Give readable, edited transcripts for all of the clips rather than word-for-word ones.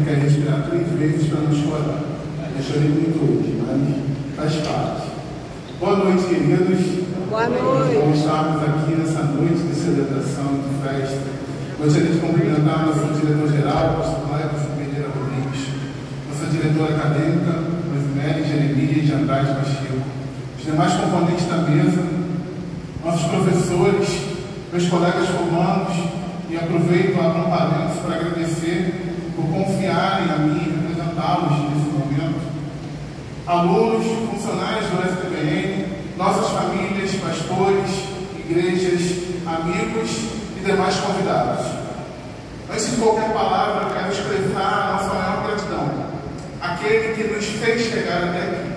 quer respirar 3 vezes para não chorar. Eu chorei muito hoje, mas faz parte. Boa noite, queridos. Boa noite. Vamos estarmos aqui nessa noite de celebração, de festa. Gostaria de cumprimentar nosso diretor-geral, pastor Cleber Pereira Rodrigues, nossa diretora acadêmica, Rosemary Jeremias de Andrade Pacheco, os demais componentes da mesa, nossos professores, meus colegas formandos, e aproveito a abrir um parênteses para agradecer por confiarem a mim representá-los nesse momento. Alunos, funcionários do STBN, nossas famílias, pastores, igrejas, amigos e demais convidados. Antes de qualquer palavra, quero expressar a nossa maior gratidão àquele que nos fez chegar até aqui.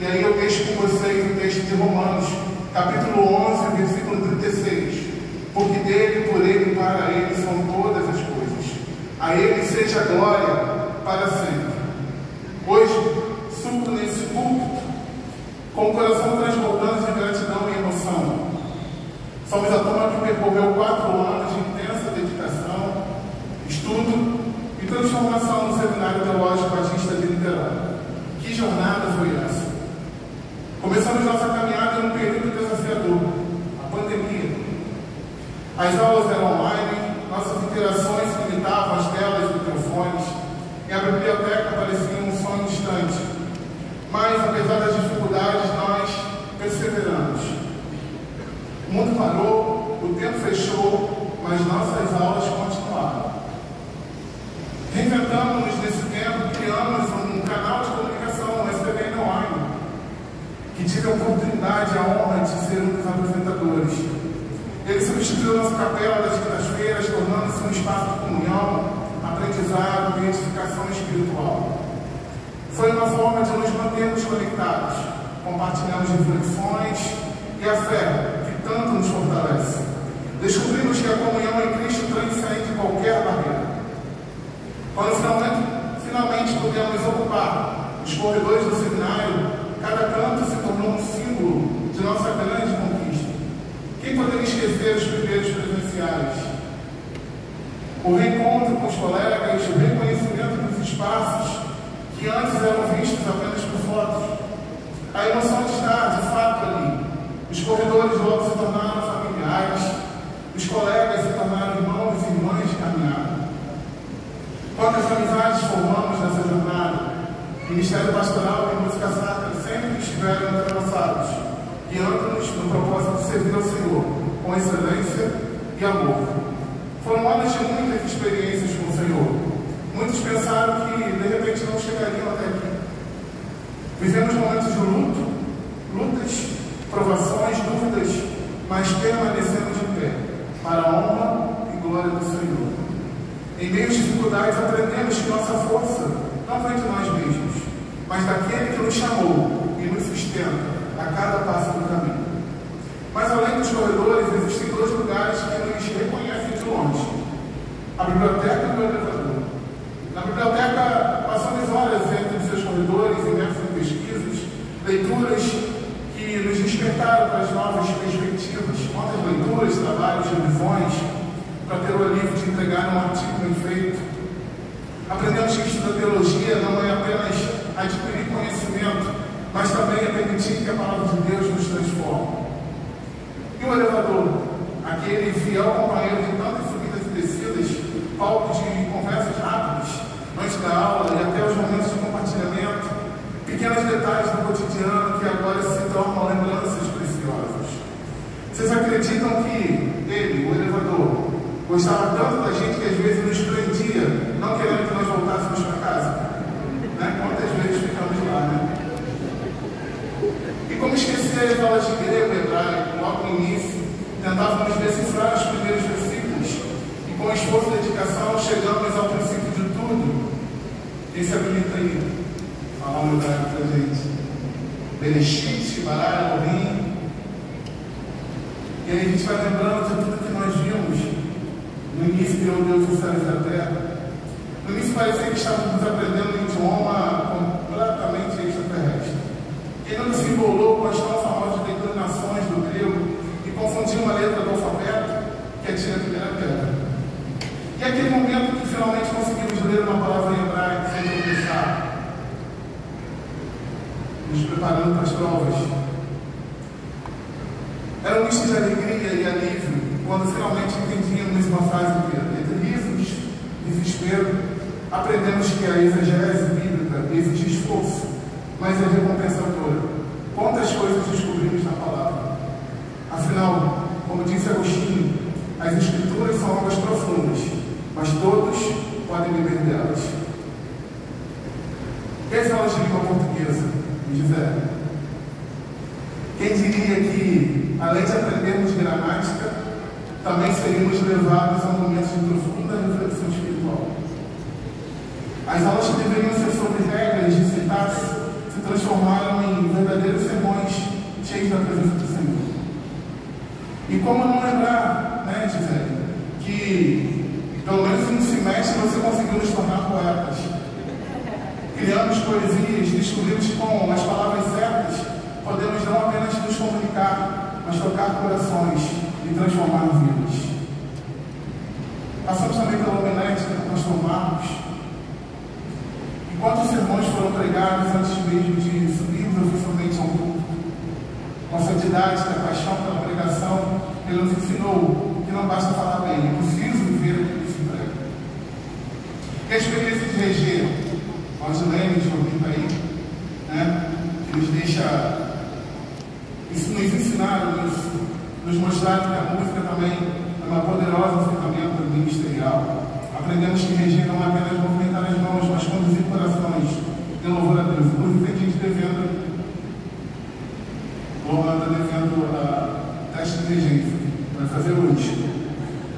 E aí eu deixo com vocês o texto de Romanos, capítulo 11, versículo 36. Porque dele, por ele e para ele são todas as coisas. A ele seja a glória para sempre. Hoje, subo nesse púlpito com o coração transbordando de gratidão e emoção. Somos a turma que percorreu 4 anos de intensa dedicação, estudo e transformação no Seminário Teológico Batista de Niterói. Que jornada foi essa? Começamos nossa caminhada em um período desafiador, a pandemia. As aulas eram online, nossas interações se limitavam às telas e microfones, e a biblioteca parecia um sonho distante. Mas, apesar das dificuldades, nós perseveramos. O mundo parou, o tempo fechou, mas nossas aulas continuaram. Reinventamos-nos nesse tempo, criamos um canal de comunicação, o STBN Online, que tive a oportunidade e a honra de ser um dos apresentadores. Ele substituiu a nossa capela das quintas-feiras, tornando-se um espaço de comunhão, aprendizado e edificação espiritual. Foi uma forma de nos mantermos conectados, compartilhamos reflexões e a fé, que tanto nos fortalece. Descobrimos que a comunhão em Cristo transcende qualquer barreira. Quando finalmente pudemos ocupar os corredores do seminário, cada canto se tornou um símbolo de nossa grande conquista. Quem poderia esquecer os primeiros presenciais? O reencontro com os colegas, o reconhecimento dos espaços que antes eram vistos apenas por fotos. A emoção de estar, de fato, ali. Os corredores logo se tornaram familiares, os colegas se tornaram irmãos e irmãs de caminhada. Quantas amizades formamos nessa jornada? Ministério Pastoral e Música Sacra sempre estiveram entrelaçados, guiando-nos no propósito de servir ao Senhor, com excelência e amor. Foram anos de muitas experiências com o Senhor. Muitos pensaram que, de repente, não chegariam até aqui. Vivemos momentos de luto, lutas, provações, dúvidas, mas permanecemos de pé, para a honra e glória do Senhor. Em meio às dificuldades, aprendemos que nossa força não vem de nós mesmos, mas daquele que nos chamou e nos sustenta a cada passo do caminho. Mas além dos corredores, existem 2 lugares que nos reconhecem de longe: a biblioteca e o elevador. Na biblioteca, passamos horas entre os seus corredores, imersos em pesquisas, leituras que nos despertaram para as novas perspectivas. Quantas leituras, trabalhos, revisões, para ter o alívio de entregar um artigo bem feito. Aprendemos que estudar teologia não é apenas adquirir conhecimento, mas também é permitir que a palavra de Deus nos transforme. E o elevador, aquele fiel companheiro de tantas subidas e descidas, palco de conversas rápidas, antes da aula e até os momentos de compartilhamento, pequenos detalhes do cotidiano que agora se tornam lembranças preciosas. Vocês acreditam que ele, o elevador, gostava tanto da gente que às vezes nos prendia, não querendo que nós voltássemos para casa? Né? Quantas vezes ficamos lá, né? E como esquecer as aulas de grego e hebraico, logo no início, tentávamos decifrar os primeiros versículos e com esforço e dedicação chegamos ao princípio de tudo. Quem se habilita aí? Falar um hebraico para a gente. Bereshit, Bará, Elohim. E aí a gente vai lembrando de tudo que nós vimos. No início criou Deus os céus e a terra. No início parecia que estávamos aprendendo um idioma completamente extraterrestre. Quem não se embolou com as tão famosas declinações do grego e confundiu uma letra do alfabeto, que atira a primeira pedra. E aquele momento que finalmente conseguimos ler uma palavra em Era um misto de alegria e alívio quando finalmente entendíamos uma frase inteira. Entre risos e desespero, aprendemos que a exegese bíblica exige esforço, mas é recompensadora. Quantas coisas descobrimos na palavra? Afinal, como disse Agostinho, as Escrituras são águas profundas, mas todos podem beber delas. E as aulas de língua portuguesa? Me disseram. Quem diria que, além de aprendermos gramática, também seríamos levados a momentos de profunda reflexão espiritual? As aulas que deveriam ser sobre regras de sintaxe se transformaram em verdadeiros sermões cheios da presença do Senhor. E como não lembrar, né, Gisele, que pelo menos em um semestre você conseguiu nos tornar poetas. Criamos poesias, descobrimos que com as palavras certas podemos não apenas nos comunicar, mas tocar corações e transformar vidas. Passamos também pela homilética do pastor Marcos. Enquanto os sermões foram pregados antes mesmo de subirmos oficialmente ao culto, com essa didática, paixão pela pregação, ele nos ensinou que não basta falar bem, é preciso viver aquilo que se prega. E a experiência de reger, a Odilene, de ouvir aí, né, que nos deixa, nos ensinaram isso, nos mostraram que a música também é uma poderosa ferramenta ministerial. Aprendemos que reger não é apenas movimentar as mãos, mas conduzir corações em louvor a Deus. Inclusive, tem gente devendo a teste de regência, vai fazer hoje.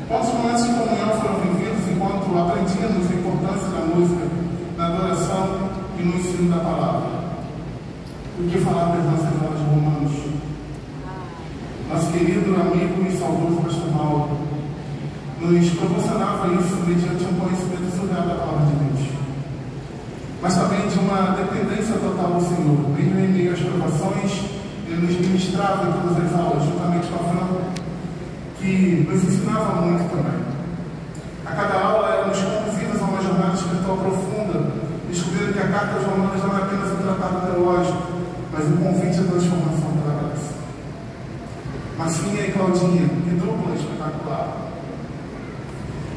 Quantos momentos de comunhão foram vividos enquanto aprendíamos a importância da música, na adoração e no ensino da palavra? O que falar das nossas aulas de Romanos? Nosso querido amigo e saudoso pastor Mauro nos proporcionava isso mediante um conhecimento surreal da palavra de Deus, mas também de uma dependência total do Senhor. Mesmo em meio às provações, ele nos ministrava em todas as aulas, juntamente com a Fran, que nos ensinava muito também. A cada aula éramos conduzidos a uma jornada espiritual profunda, descobrindo que a carta aos Romanos não é apenas um tratado teológico, mas um convite à transformação pela graça. Marcinha e Claudinha, que dupla espetacular,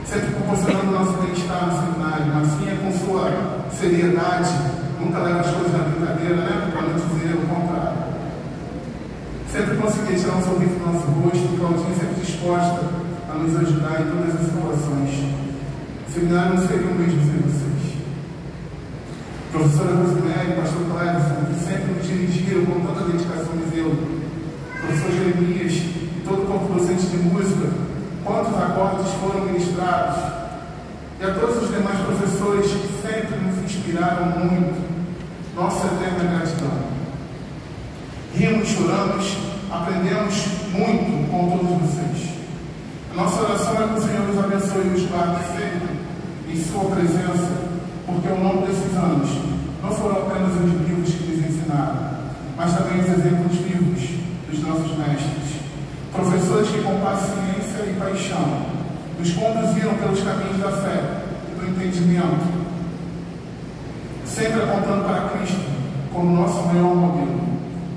sempre proporcionando o nosso bem-estar no seminário. Marcinha, com sua seriedade, nunca leva as coisas na brincadeira, né? Para não dizer o contrário. Sempre conseguia tirar um sorriso do nosso rosto, e Claudinha sempre disposta a nos ajudar em todas as situações. O seminário não seria o mesmo sem vocês. Professora Rosemary, pastor Cléberson, que sempre nos dirigiram com tanta dedicação e zelo. Professor Jeremias e todo o corpo docente de música, quantos acordes foram ministrados, e a todos os demais professores que sempre nos inspiraram muito, nossa eterna gratidão. Rimos, choramos, aprendemos muito com todos vocês. A nossa oração é que o Senhor nos abençoe e nos guarde sempre em sua presença, porque ao longo desses anos não foram apenas os livros que nos ensinaram, mas também os exemplos vivos dos nossos mestres, professores que com paciência e paixão nos conduziram pelos caminhos da fé e do entendimento, sempre apontando para Cristo como nosso maior modelo.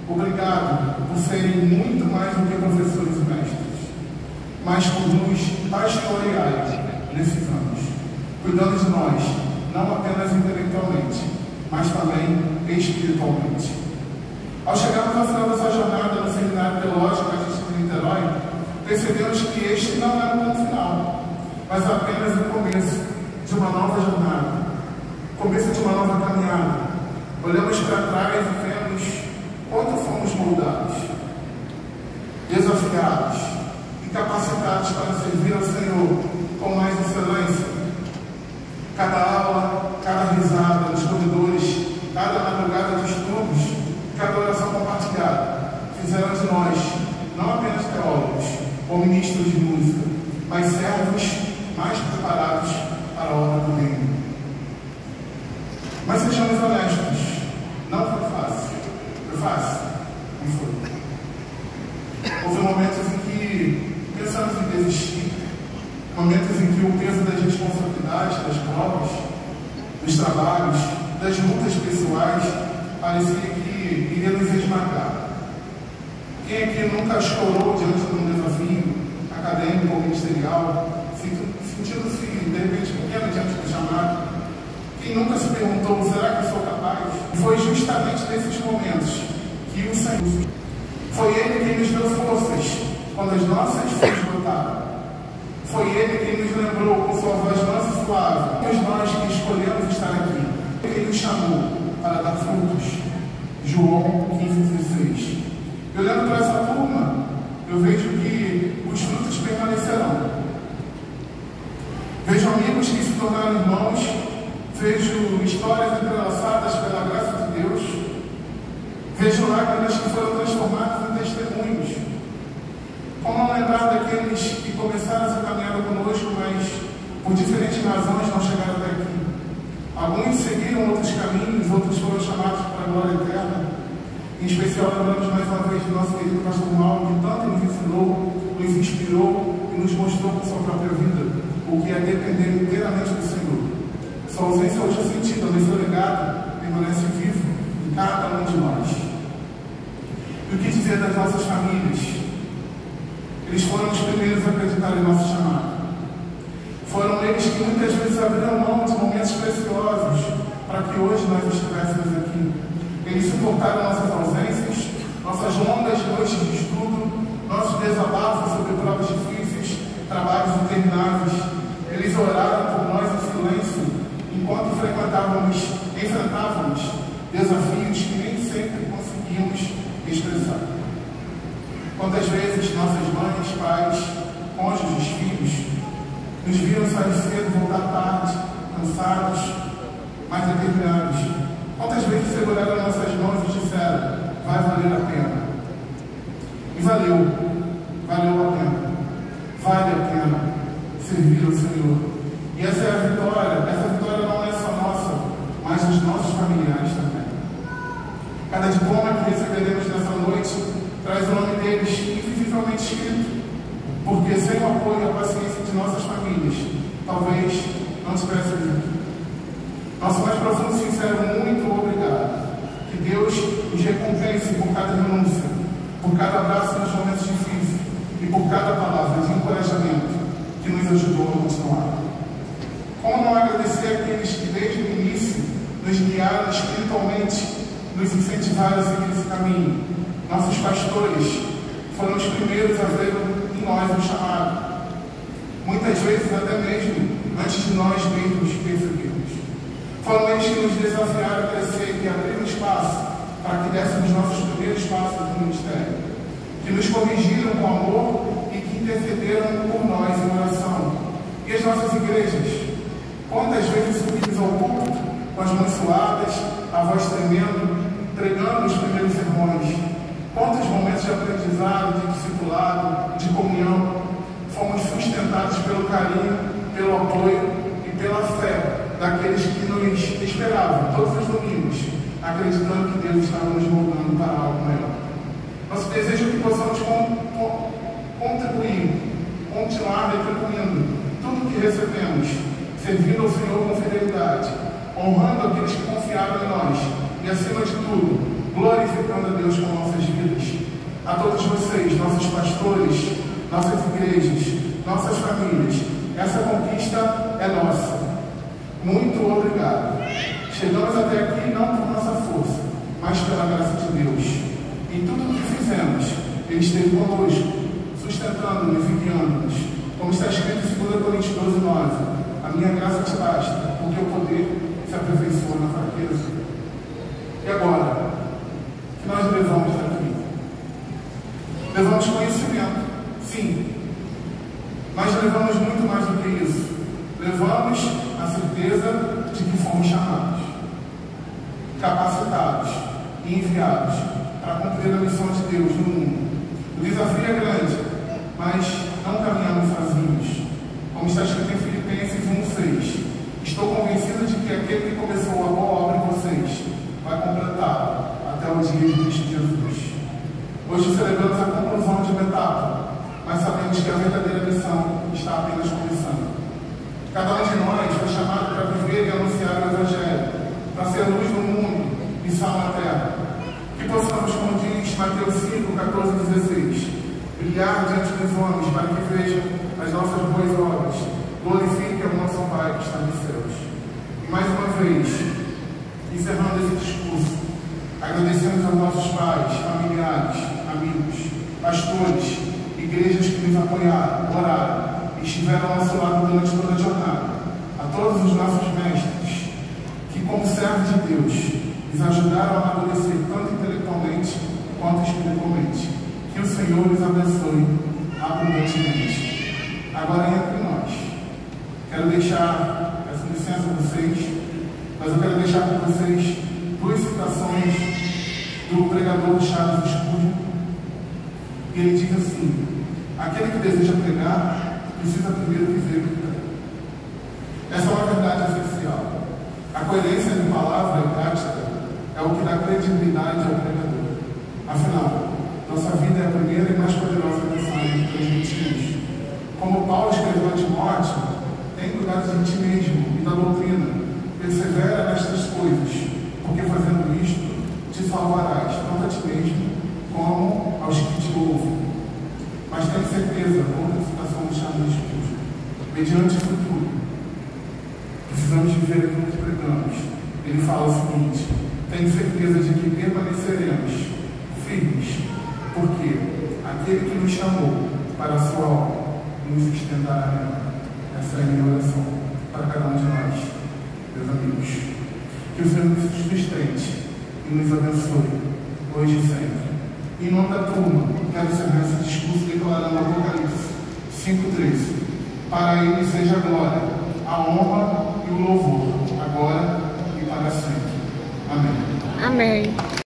Obrigado por serem muito mais do que professores e mestres, mas por nos pastorearem nesses anos, cuidando de nós, não apenas intelectualmente, mas também espiritualmente. Ao chegarmos ao final dessa jornada no Seminário Teológico de Niterói, percebemos que este não era o ponto final, mas apenas o começo de uma nova jornada, começo de uma nova caminhada. Olhamos para trás e vemos quanto fomos moldados, desafiados e capacitados para servir ao Senhor com mais excelência. Cada aula, cada risada nos corredores, cada madrugada de estudos, cada oração compartilhada fizeram de nós não apenas teólogos ou ministros de música, mas servos mais preparados para a obra do reino. Mas sejamos honestos, não foi fácil. Foi fácil? Não foi. Houve momentos em que pensamos em desistir, momentos em que o peso das responsabilidades, das provas, dos trabalhos, das lutas pessoais parecia que iria nos esmagar. Quem aqui nunca chorou diante de um desafio acadêmico ou ministerial, sentindo-se de repente pequeno diante do chamado? Quem nunca se perguntou, será que eu sou capaz? E foi justamente nesses momentos que o Senhor, foi Ele quem nos deu forças quando as nossas forças brotaram. Foi Ele quem nos lembrou com sua voz mansa e suave. Fomos nós que escolhemos estar aqui. Ele nos chamou para dar frutos. João 15,16. E olhando para essa turma, eu vejo que os frutos permanecerão. Vejo amigos que se tornaram irmãos. Vejo histórias entrelaçadas pela graça de Deus. Vejo lágrimas que foram transformadas em testemunhos. Como não lembrar daqueles que começaram essa caminhada conosco, mas por diferentes razões não chegaram até aqui? Alguns seguiram outros caminhos, outros foram chamados para a glória eterna. Em especial, lembramos mais uma vez do nosso querido pastor Mauro, que tanto nos ensinou, nos inspirou e nos mostrou com sua própria vida o que é depender inteiramente do Senhor. Sua ausência hoje é sentida, mas seu legado permanece vivo em cada um de nós. E o que dizer das nossas famílias? Eles foram os primeiros a acreditar em nosso chamado. Foram eles que muitas vezes abriram mão de momentos preciosos para que hoje nós estivéssemos aqui. Eles suportaram nossas ausências, nossas longas noites de estudo, nossos desabafos sobre provas difíceis, trabalhos intermináveis. Eles oraram por nós em silêncio, enquanto enfrentávamos desafios que nem sempre conseguíamos expressar. Quantas vezes nossas mães, pais, cônjuges, filhos, nos viram sair cedo, voltar tarde, cansados, mas determinados. Quantas vezes seguraram nossas mãos e disseram, vai valer a pena? E valeu a pena. Vale a pena servir ao Senhor. E essa é a vitória. Essa vitória não é só nossa, mas dos nossos familiares também. Cada diploma que receberemos nessa noite traz o nome deles invisivelmente escrito, porque sem o apoio e a paciência de nossas famílias, talvez não estivéssemos aqui. Nosso mais profundo e sincero muito obrigado. Que Deus nos recompense por cada renúncia, por cada abraço nos momentos difíceis e por cada palavra de encorajamento que nos ajudou a continuar. Como não agradecer àqueles que desde o início nos guiaram espiritualmente, nos incentivaram a seguir esse caminho? Nossos pastores foram os primeiros a ver em nós o chamado. Muitas vezes até mesmo antes de nós mesmos percebermos. Foram eles que nos desafiaram a crescer e abriram espaço para que dessemos nossos primeiros passos no ministério. Que nos corrigiram com amor e que intercederam por nós em oração. E as nossas igrejas? Quantas vezes subimos ao púlpito com as mãos suadas, a voz tremendo, pregando os primeiros sermões? Quantos momentos de aprendizado, de discipulado, de comunhão, fomos sustentados pelo carinho, pelo apoio e pela fé daqueles que nos esperavam todos os domingos, acreditando que Deus estava nos moldando para algo maior. Nosso desejo é que possamos contribuir, continuar retribuindo tudo que recebemos, servindo ao Senhor com fidelidade, honrando aqueles que confiaram em nós e, acima de tudo, glorificando a Deus com nossas vidas. A todos vocês, nossos pastores, nossas igrejas, nossas famílias, essa conquista é nossa. Muito obrigado. Chegamos até aqui não por nossa força, mas pela graça de Deus. Em tudo o que fizemos, Ele esteve conosco, sustentando-nos e guiando-nos. Como está escrito em 2 Coríntios 12:9, a minha graça te basta, porque o poder se aperfeiçoa na fraqueza. E agora, o que nós levamos daqui? Levamos conhecimento, sim, mas levamos muito mais do que isso. Levamos a certeza de que fomos chamados, capacitados e enviados para cumprir a missão de Deus no mundo. O desafio é grande, mas não caminhamos sozinhos. Como está escrito em Filipenses 1:6, estou convencido de que aquele que começou a boa obra em vocês vai completá-la até o dia de Cristo Jesus. Hoje celebramos a conclusão de uma etapa, mas sabemos que a verdadeira missão está apenas começando. Cada um de nós foi chamado para viver e anunciar o Evangelho, para ser luz no mundo e sal na terra. Que possamos, como diz Mateus 5, 14:16. Brilhar diante dos homens, para que vejam as nossas boas obras. Glorifique o nosso Pai que está nos céus. E mais uma vez, encerrando esse discurso, agradecemos aos nossos pais, familiares, amigos, pastores, igrejas que nos apoiaram, oraram e estiveram ao nosso lado durante toda a jornada. A todos os nossos mestres, que como servos de Deus, nos ajudaram a amadurecer tanto intelectualmente quanto espiritualmente. Que o Senhor nos abençoe abundantemente. Agora entre nós. Quero deixar, peço licença a vocês, mas eu quero deixar com vocês duas citações do pregador Charles Spurgeon. E ele diz assim: aquele que deseja pregar precisa primeiro viver o que prega. Essa é uma verdade essencial. A coerência de palavra e prática é o que dá credibilidade ao pregador. Afinal, nossa vida é a primeira e mais poderosa mensagem que transmitimos. Como Paulo escreveu a Timóteo, tem cuidado de ti mesmo e da doutrina. Persevera nestas coisas, porque fazendo isto, te salvarás, tanto a ti mesmo como aos que te ouvem. Mas tenho certeza, outra citação do Charles Spurgeon, mediante o futuro, precisamos viver aquilo que pregamos. Ele fala o seguinte: tenho certeza de que permaneceremos firmes, porque aquele que nos chamou para a sua obra nos estenderá. Essa é a minha oração para cada um de nós, meus amigos. Que o Senhor nos sustente e nos abençoe, hoje e sempre. Em nome da turma, quero encerrar esse discurso declarando Apocalipse 5:13. Para ele seja a glória, a honra e o louvor, agora e para sempre. Amém. Amém.